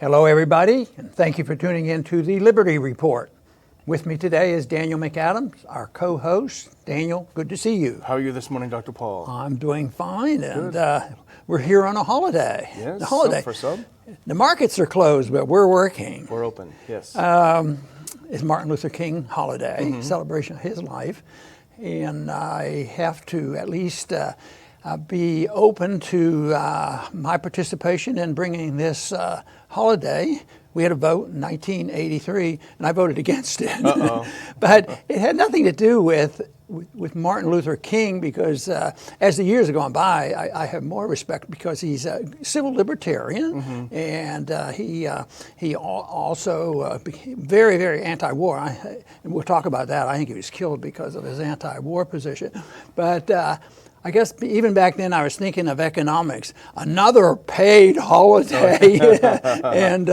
Hello, everybody, and thank you for tuning in to the Liberty Report. With me today is Daniel McAdams, our co-host. Daniel, good to see you. How are you this morning, Dr. Paul? I'm doing fine, and we're here on a holiday. Yes, the holiday. for some. The markets are closed, but we're working. We're open, yes. It's Martin Luther King holiday, celebration of his life, and I have to at least be open to my participation in bringing this holiday. We had a vote in 1983, and I voted against it. But it had nothing to do with Martin Luther King, because as the years have gone by, I have more respect because he's a civil libertarian, and he also became very, very anti-war. And we'll talk about that. I think he was killed because of his anti-war position. But I guess even back then I was thinking of economics, another paid holiday, and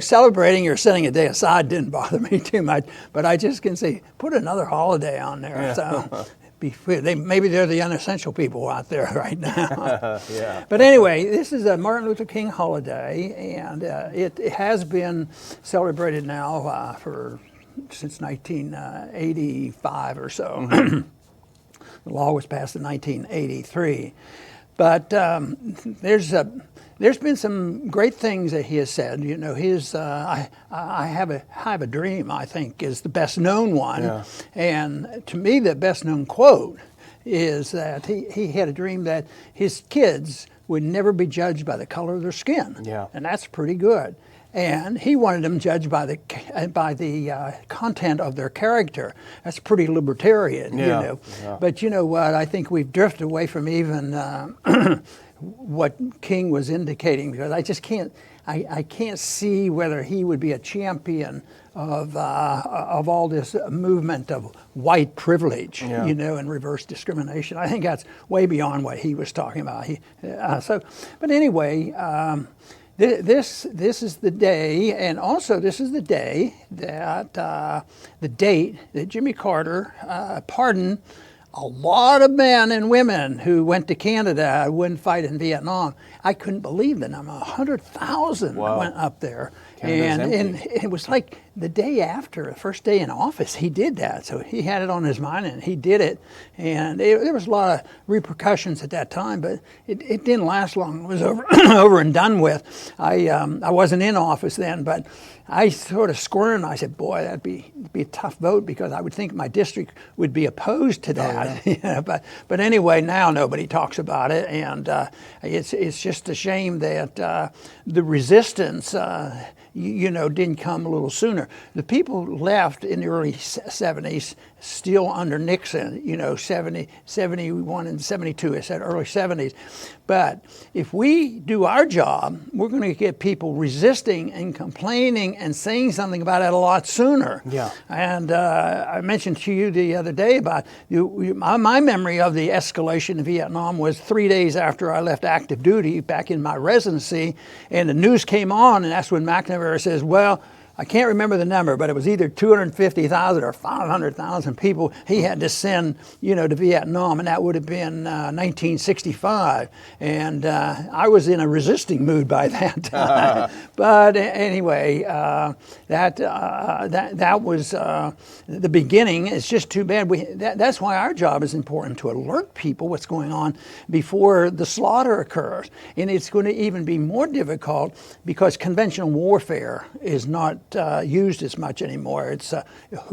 celebrating or setting a day aside didn't bother me too much. But I just can say, put another holiday on there. Yeah. So maybe they're the unessential people out there right now. Yeah. But anyway, this is a Martin Luther King holiday, and it has been celebrated now since 1985 or so. The law was passed in 1983, but there's been some great things that he has said. You know, I have a dream, I think, is the best known one, yeah. And to me, the best known quote is that he had a dream that his kids would never be judged by the color of their skin, yeah. And that's pretty good. And he wanted them judged by the content of their character. That's pretty libertarian, yeah. you know. Yeah. But you know what? I think we've drifted away from even what King was indicating, because I just can't. I can't see whether he would be a champion of all this movement of white privilege, yeah. you know, and reverse discrimination. I think that's way beyond what he was talking about. But anyway. This is the day, and also this is the day that the date that Jimmy Carter pardoned a lot of men and women who went to Canada, wouldn't fight in Vietnam. I couldn't believe the number. 100,000 wow. went up there. Canada's and it was like the day after, the first day in office, he did that. So he had it on his mind, and he did it. And there was a lot of repercussions at that time, but it didn't last long. It was over and done with. I wasn't in office then, but I sort of squirmed. I said, boy, that'd be a tough vote, because I would think my district would be opposed to that. Oh, yeah. But anyway, now nobody talks about it, and it's just a shame that the resistance didn't come a little sooner. The people left in the early 70s, still under Nixon, 71 and 72, I said early 70s. But if we do our job, we're going to get people resisting and complaining and saying something about it a lot sooner. Yeah. And I mentioned to you the other day about my memory of the escalation in Vietnam was 3 days after I left active duty back in my residency, and the news came on, and that's when McNamara says, well, I can't remember the number, but it was either 250,000 or 500,000 people he had to send, to Vietnam, and that would have been 1965. And I was in a resisting mood by that time. But anyway, that was the beginning. It's just too bad. That's why our job is important, to alert people what's going on before the slaughter occurs. And it's going to even be more difficult because conventional warfare is not used as much anymore. It's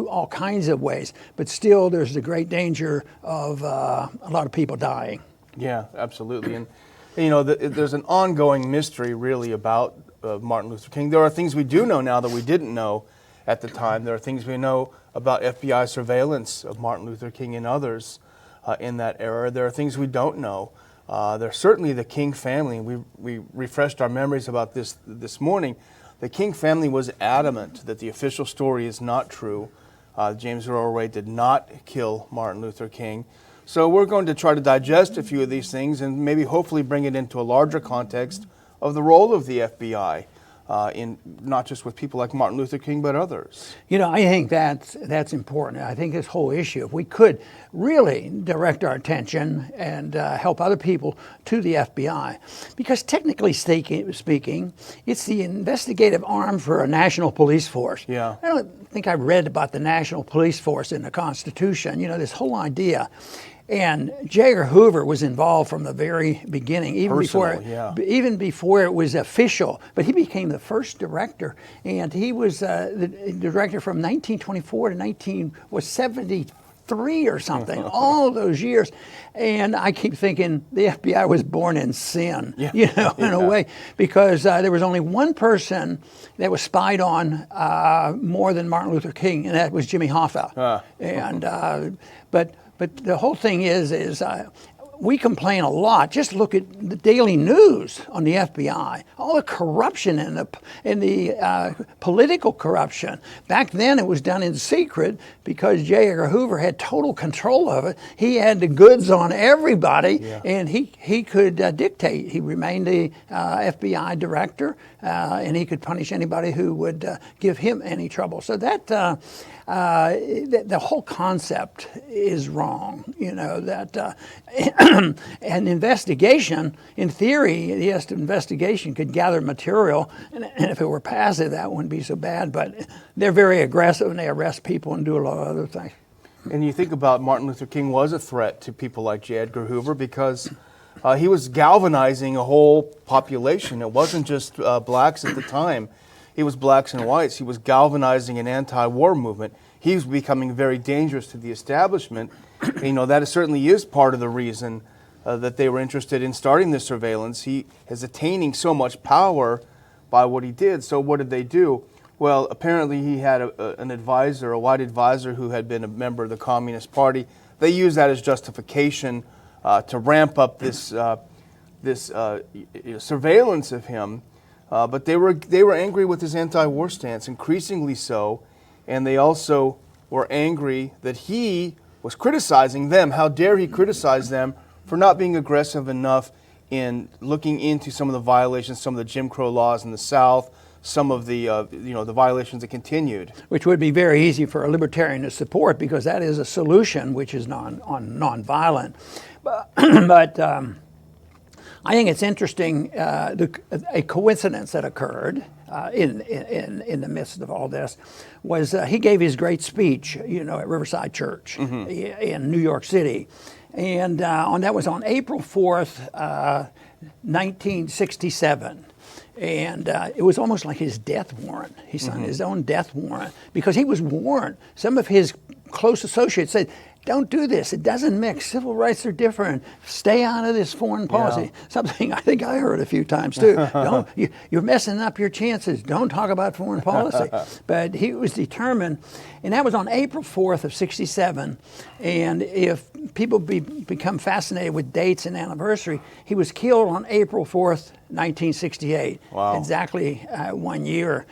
all kinds of ways, but still there's the great danger of a lot of people dying. Yeah, absolutely. And there's an ongoing mystery really about Martin Luther King. There are things we do know now that we didn't know at the time. There are things we know about FBI surveillance of Martin Luther King and others in that era. There are things we don't know. There's certainly the King family. We refreshed our memories about this morning. The King family was adamant that the official story is not true. James Earl Ray did not kill Martin Luther King. So we're going to try to digest a few of these things and maybe hopefully bring it into a larger context of the role of the FBI in not just with people like Martin Luther King, but others. You know, I think that's important. I think this whole issue, if we could really direct our attention and help other people to the FBI, because technically speaking, it's the investigative arm for a national police force. Yeah. I don't think I read about the national police force in the Constitution. You know, this whole idea. And J. Edgar Hoover was involved from the very beginning, even before it was official. But he became the first director, and he was the director from 1924 to 1973 or something. All those years, and I keep thinking the FBI was born in sin, you know, in a way, because there was only one person that was spied on more than Martin Luther King, and that was Jimmy Hoffa. But the whole thing is we complain a lot. Just look at the daily news on the FBI, all the corruption and the political corruption. Back then, it was done in secret because J. Edgar Hoover had total control of it. He had the goods on everybody, and he could dictate. He remained the FBI director, and he could punish anybody who would give him any trouble. So that. The whole concept is wrong, you know, that an investigation, in theory, the investigation could gather material, and if it were passive, that wouldn't be so bad, but they're very aggressive and they arrest people and do a lot of other things. And you think about Martin Luther King was a threat to people like J. Edgar Hoover because he was galvanizing a whole population. It wasn't just blacks at the time. He was blacks and whites. He was galvanizing an anti-war movement. He was becoming very dangerous to the establishment. And, you know, that certainly is part of the reason that they were interested in starting this surveillance. He is attaining so much power by what he did. So what did they do? Well, apparently he had an advisor, a white advisor who had been a member of the Communist Party. They used that as justification to ramp up this surveillance of him. But they were angry with his anti-war stance, increasingly so, and they also were angry that he was criticizing them. How dare he criticize them for not being aggressive enough in looking into some of the violations, some of the Jim Crow laws in the South, some of the the violations that continued. Which would be very easy for a libertarian to support because that is a solution which is non-violent. But I think it's interesting, a coincidence that occurred in the midst of all this was he gave his great speech, you know, at Riverside Church in New York City. And that was on April 4th, 1967. And it was almost like his death warrant. He signed his own death warrant because he was warned. Some of his close associates said, don't do this. It doesn't mix. Civil rights are different. Stay out of this foreign policy. Yeah. Something I think I heard a few times too. You're messing up your chances. Don't talk about foreign policy. But he was determined. And that was on April 4th of 67. And if people become fascinated with dates and anniversary, he was killed on April 4th, 1968. Wow. Exactly 1 year.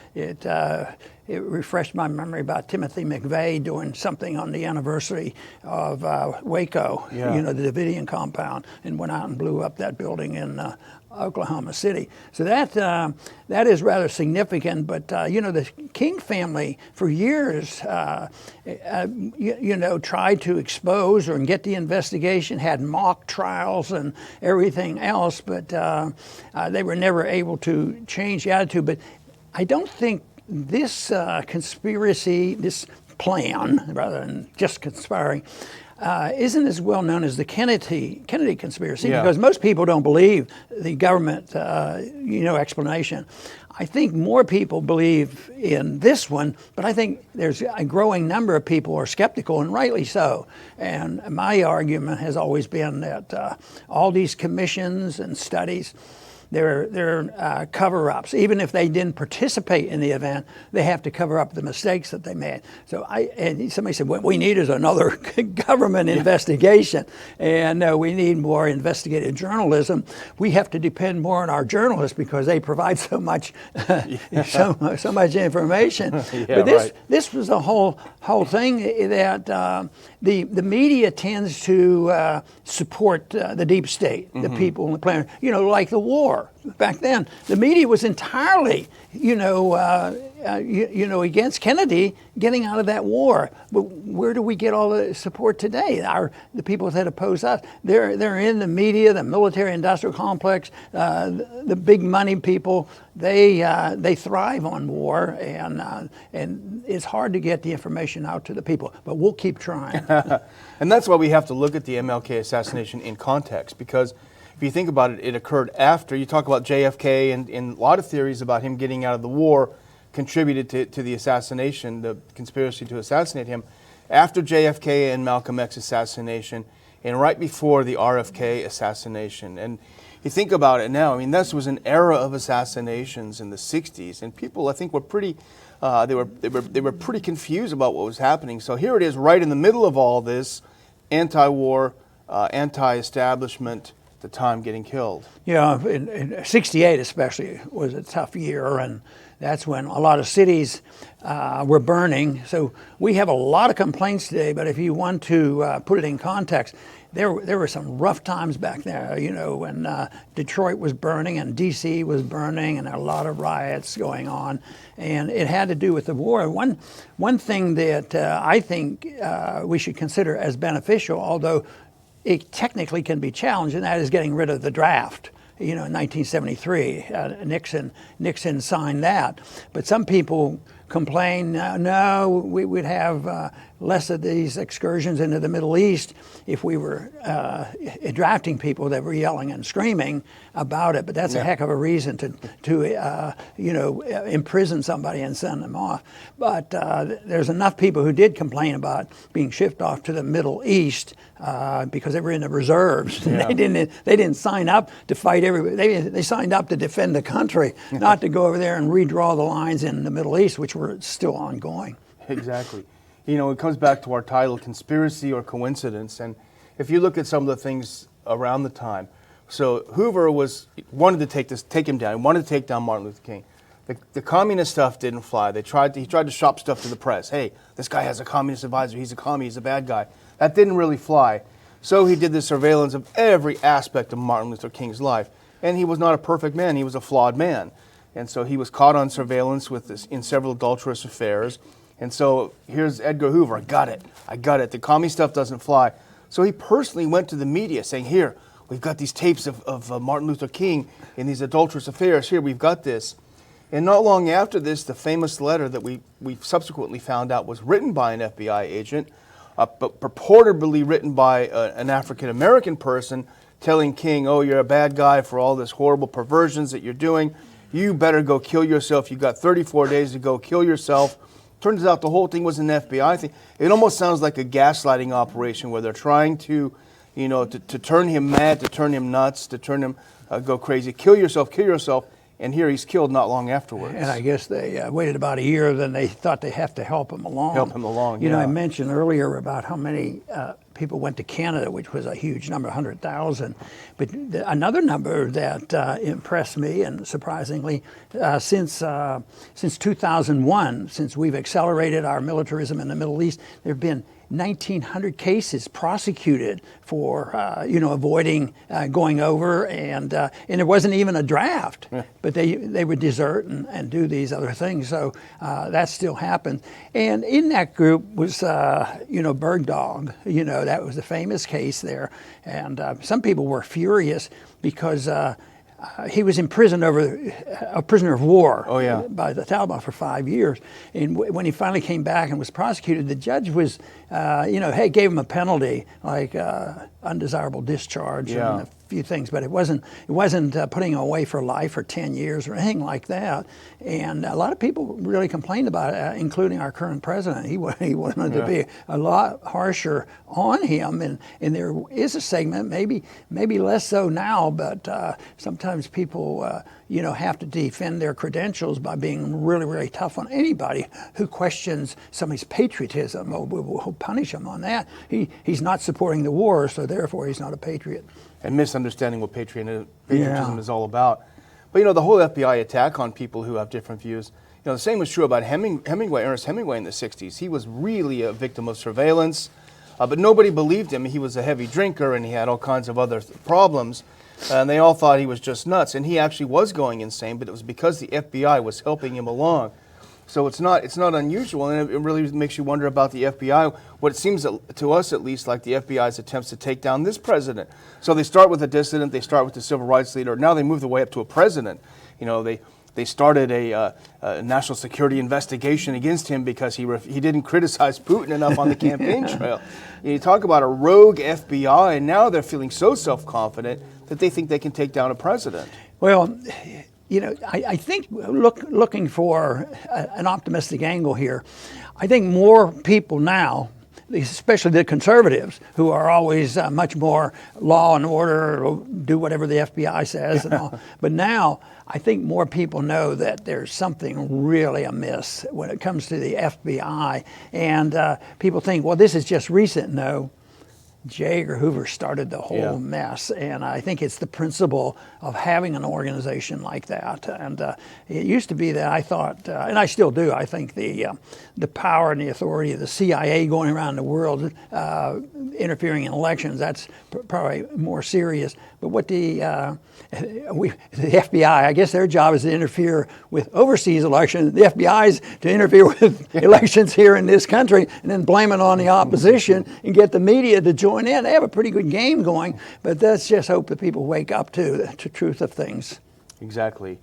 It refreshed my memory about Timothy McVeigh doing something on the anniversary of Waco, you know, the Davidian compound, and went out and blew up that building in Oklahoma City. So that is rather significant. But you know, the King family for years, you know, tried to expose or get the investigation, had mock trials and everything else, but they were never able to change the attitude. But I don't think this conspiracy, this plan, rather than just conspiring, isn't as well known as the Kennedy conspiracy because most people don't believe the government, you know, explanation. I think more people believe in this one, but I think there's a growing number of people who are skeptical, and rightly so. And my argument has always been that all these commissions and studies, they're cover-ups. Even if they didn't participate in the event, they have to cover up the mistakes that they made. So somebody said, what we need is another government investigation, and we need more investigative journalism. We have to depend more on our journalists because they provide so much, so much information. But this was a whole thing that the media tends to support the deep state, the people on the planet. You know, like the war. war. Back then, the media was entirely, against Kennedy getting out of that war. But where do we get all the support today? The people that oppose us, they're in the media, the military-industrial complex, the big money people. They thrive on war, and it's hard to get the information out to the people. But we'll keep trying. And that's why we have to look at the MLK assassination in context, because if you think about it, it occurred after. You talk about JFK, and a lot of theories about him getting out of the war contributed to the assassination, the conspiracy to assassinate him, after JFK and Malcolm X assassination, and right before the RFK assassination. And you think about it now, I mean, this was an era of assassinations in the 60s, and people, I think, were pretty, they were pretty confused about what was happening. So here it is, right in the middle of all this, anti-war, anti-establishment, at the time getting killed. Yeah, in 68 especially was a tough year, and that's when a lot of cities were burning. So we have a lot of complaints today, but if you want to put it in context, there were some rough times back there, when Detroit was burning and D.C. was burning, and there were a lot of riots going on, and it had to do with the war. One thing that I think we should consider as beneficial, although it technically can be challenged, and that is getting rid of the draft. In 1973, Nixon signed that. But some people complain, no, we would have less of these excursions into the Middle East if we were drafting people that were yelling and screaming about it. But that's a heck of a reason to imprison somebody and send them off. But there's enough people who did complain about being shipped off to the Middle East because they were in the reserves. Yeah. They didn't sign up to fight everybody. They signed up to defend the country, not to go over there and redraw the lines in the Middle East, which were still ongoing. Exactly. It comes back to our title, Conspiracy or Coincidence. And if you look at some of the things around the time, so Hoover wanted to take him down. He wanted to take down Martin Luther King. The communist stuff didn't fly. He tried to shop stuff to the press. Hey, this guy has a communist advisor. He's a commie. He's a bad guy. That didn't really fly. So he did the surveillance of every aspect of Martin Luther King's life. And he was not a perfect man. He was a flawed man. And so he was caught on surveillance in several adulterous affairs. And so here's Edgar Hoover. I got it. The commie stuff doesn't fly. So he personally went to the media saying, here, we've got these tapes of Martin Luther King in these adulterous affairs. Here, we've got this. And not long after this, the famous letter that we subsequently found out was written by an FBI agent, but purportedly written by an African-American person telling King, oh, you're a bad guy for all this horrible perversions that you're doing. You better go kill yourself. You've got 34 days to go kill yourself. Turns out the whole thing was an FBI thing. It almost sounds like a gaslighting operation where they're trying to turn him mad, to turn him nuts, to turn him go crazy. Kill yourself. And here he's killed not long afterwards. And I guess they waited about a year, then they thought they have to help him along. Yeah. I mentioned earlier about how many people went to Canada, which was a huge number, 100,000. But another number that impressed me, and surprisingly, since 2001, since we've accelerated our militarism in the Middle East, there have been 1,900 cases prosecuted for avoiding going over, and there wasn't even a draft, but they would desert and do these other things. So that still happens. And in that group was Bergdahl. That was the famous case there, and some people were furious because he was imprisoned over a prisoner of war by the Taliban for 5 years. And when he finally came back and was prosecuted, the judge was, gave him a penalty like undesirable discharge and a few things, but it wasn't putting him away for life or 10 years or anything like that. And a lot of people really complained about it, including our current president. He wanted to be a lot harsher on him, and there is a segment, maybe less so now, but sometimes people have to defend their credentials by being really, really tough on anybody who questions somebody's patriotism. We'll punish him on that. He's not supporting the war, so therefore he's not a patriot. And misunderstanding what patriotism is all about. But the whole FBI attack on people who have different views, the same was true about Hemingway, Ernest Hemingway in the 60s. He was really a victim of surveillance, but nobody believed him. He was a heavy drinker and he had all kinds of other problems. And they all thought he was just nuts. And he actually was going insane, but it was because the FBI was helping him along. So it's not unusual, and it really makes you wonder about the FBI. What it seems to us, at least, like the FBI's attempts to take down this president. So they start with a dissident, they start with the civil rights leader. Now they move the way up to a president. You know, they started a national security investigation against him because he didn't criticize Putin enough on the campaign trail. You talk about a rogue FBI, and now they're feeling so self-confident that they think they can take down a president. Well, you know, I think looking for an optimistic angle here, I think more people now, especially the conservatives, who are always much more law and order, do whatever the FBI says and all. But now I think more people know that there's something really amiss when it comes to the FBI. And people think, well, this is just recent. No. J. Edgar Hoover started the whole mess, and I think it's the principle of having an organization like that. And it used to be that I thought, and I still do, I think the power and the authority of the CIA going around the world interfering in elections, that's probably more serious. But what the FBI, I guess their job is to interfere with overseas elections. The FBI's to interfere with elections here in this country and then blame it on the opposition and get the media to join in. They have a pretty good game going, but let's just hope that people wake up to the truth of things. Exactly.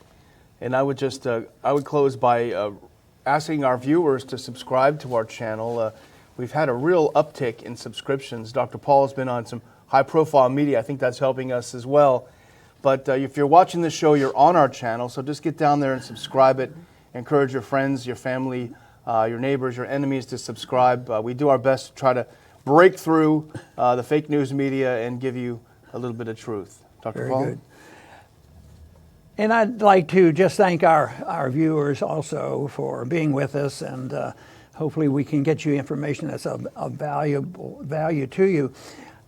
And I would just, I would close by asking our viewers to subscribe to our channel. We've had a real uptick in subscriptions. Dr. Paul has been on some high-profile media. I think that's helping us as well. But if you're watching this show, you're on our channel, so just get down there and subscribe it. Encourage your friends, your family, your neighbors, your enemies to subscribe. We do our best to try to break through the fake news media and give you a little bit of truth. Dr. Paul? Very good. And I'd like to just thank our viewers also for being with us, and hopefully we can get you information that's of value to you.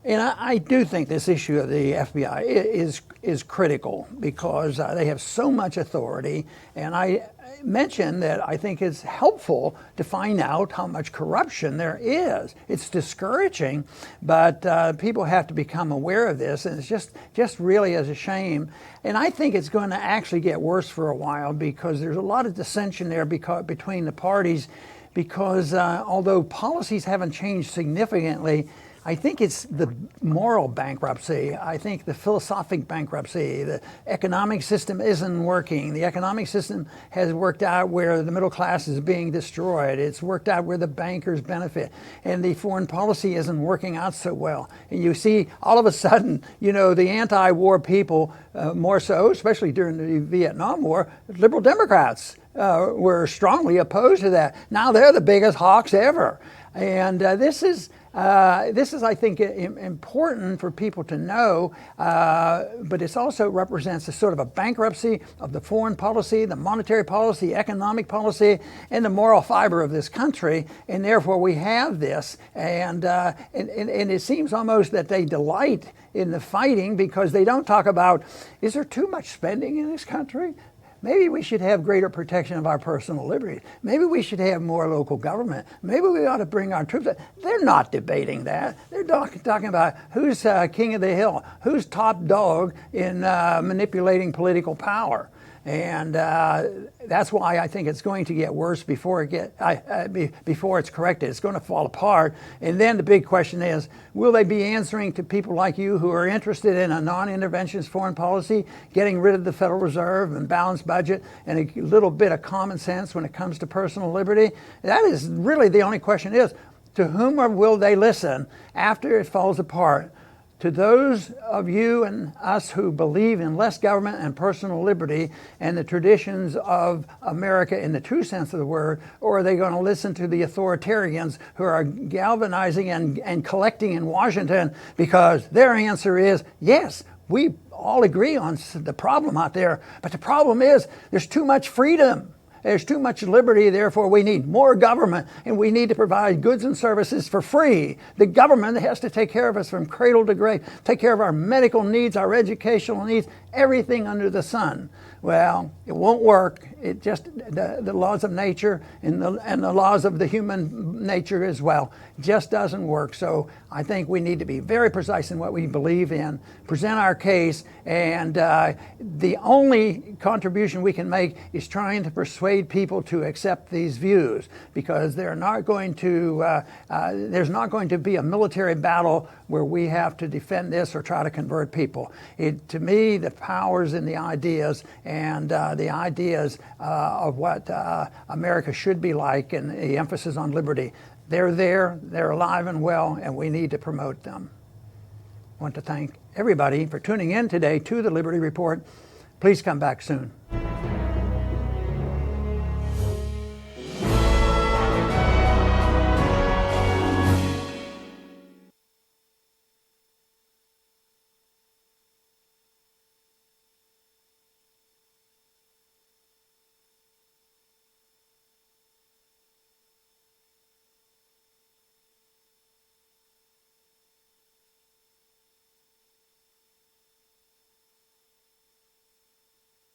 And I do think this issue of the FBI is critical because they have so much authority. And I mentioned that I think it's helpful to find out how much corruption there is. It's discouraging, but people have to become aware of this. And it's just really is a shame. And I think it's going to actually get worse for a while because there's a lot of dissension there between the parties because although policies haven't changed significantly, I think it's the moral bankruptcy. I think the philosophic bankruptcy. The economic system isn't working. The economic system has worked out where the middle class is being destroyed. It's worked out where the bankers benefit. And the foreign policy isn't working out so well. And you see, all of a sudden, you know, the anti-war people, more so, especially during the Vietnam War, liberal Democrats were strongly opposed to that. Now they're the biggest hawks ever. And this is, I think, important for people to know, but it also represents a sort of a bankruptcy of the foreign policy, the monetary policy, economic policy, and the moral fiber of this country. And therefore, we have this, and it seems almost that they delight in the fighting because they don't talk about, is there too much spending in this country? Maybe we should have greater protection of our personal liberty. Maybe we should have more local government. Maybe we ought to bring our troops. They're not debating that. They're talking about who's king of the hill, who's top dog in manipulating political power. And that's why I think it's going to get worse before it's corrected. It's going to fall apart. And then the big question is, will they be answering to people like you who are interested in a non-interventionist foreign policy, getting rid of the Federal Reserve and balanced budget and a little bit of common sense when it comes to personal liberty? That is really the only question is, to whom will they listen after it falls apart? To those of you and us who believe in less government and personal liberty and the traditions of America in the true sense of the word, or are they going to listen to the authoritarians who are galvanizing and collecting in Washington because their answer is, yes, we all agree on the problem out there, but the problem is there's too much freedom. There's too much liberty, therefore we need more government, and we need to provide goods and services for free. The government has to take care of us from cradle to grave, take care of our medical needs, our educational needs, everything under the sun. Well, it won't work it just the laws of nature and the laws of the human nature as well just doesn't work. So I think we need to be very precise in what we believe in, present our case, and the only contribution we can make is trying to persuade people to accept these views, because there's not going to be a military battle where we have to defend this or try to convert people. To me, the power's in the ideas, and the ideas of what America should be like, and the emphasis on liberty. They're there, they're alive and well, and we need to promote them. I want to thank everybody for tuning in today to the Liberty Report. Please come back soon.